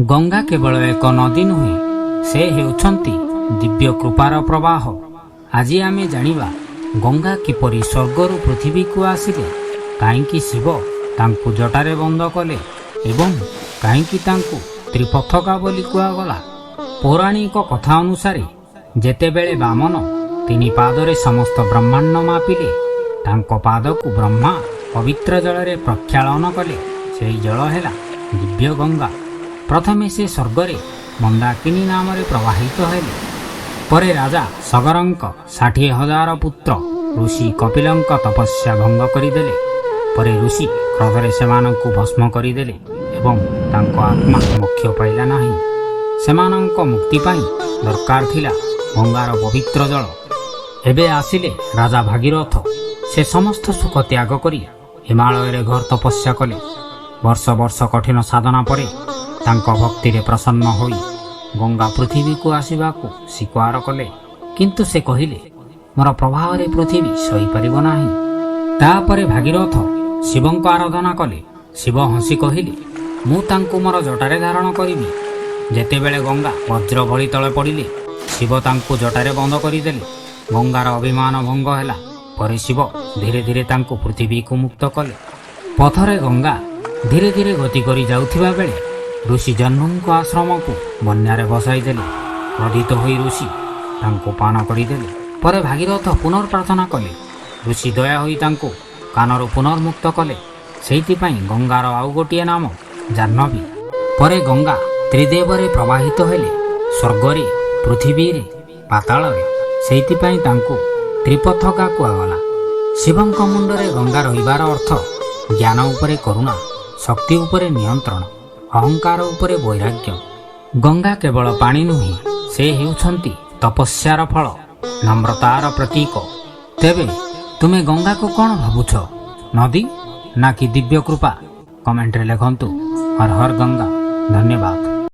गंगा केवल एक नदी नुहे, से हेउछंती दिव्य कृपार प्रवाह। आज आमे जानिबा गंगा किपरि स्वर्गरु पृथ्वी को आसिले, काईकि शिव तांकु जटारे बंद कले एवं काईकि तांकु त्रिपथका बोली कुआगला। पौराणिक कथा अनुसारे जेतेबेले बामन तिनि पादरे समस्त ब्रह्मांड मापिले, तांको पादकु ब्रह्मा पवित्र जलरे प्रक्षालन कले। सेई जल हेला दिव्य गंगा। प्रथमे से स्वर्गरे मंदाकिनी नाम प्रवाहित हेले। परे राजा सगरंक 60,000 पुत्र ऋषि कपिलंक तपस्या भंग करिदेले। परे ऋषि क्रोधरे सेमानंकु भस्म करिदेले एवं तांको आत्मा मोक्ष पाइला नाही। सेमानंक मुक्ति पाई दरकार थिला गंगार पवित्र जल। एबे आसिले राजा भागीरथ। से समस्त सुख त्याग करी हिमालय घर तपस्या कले। वर्ष वर्ष कठिन साधना परे तांको भक्ति रे प्रसन्न होई गंगा पृथ्वी को आसीबाकू स्वीकार कले। किंतु से कहिले, मोर प्रभाव रे पृथ्वी सही परिबो नाही। तापरे भागीरथ शिवंक आराधना कले। शिव हसी कहिले, मु तांको मोर जटारे धारण करिबी। जेतेबेले गंगा वज्र भଳି तळे पड़िले, शिव तांको जटारे बंद करिदेले। गंगार अभिमान भंग ହେଲା। परे शिव धीरे धीरे तांको पृथ्वी को मुक्त कले। पथरे गंगा धीरे धीरे गति करी जाउथिबा बेले ऋषि जन्मंक आश्रम को बन्यारे बसाई देले। क्रोधित होई ऋषि तांको पान करिदेले। परे भागीरथ पुनर्प्रार्थना कले। ऋषि दया होई तांको कानरु पुनर्मुक्त कले। सेइथिपाई गंगार आउ गोटिए नाम जाह्नवी। परे गंगा त्रिदेवरे प्रवाहित हेले, स्वर्गरे, पृथ्वी रे, पाताल रे। सेइथिपाई तांको त्रिपथका कुआगला। शिवंक मुंडरे गंगा रहिबार अर्थ ज्ञान उपरे करुणा, शक्ति उपरे नियंत्रण, अहंकार उपरे वैराग्य। गंगा केवल पानी नुहे, से हेउछंती तपस्यार फल, नम्रतार प्रतीक। तेबे तुमे गंगा को कौन भावुछ, नदी ना कि दिव्य कृपा? कमेंट रे लिखंतु। हर हर गंगा। धन्यवाद।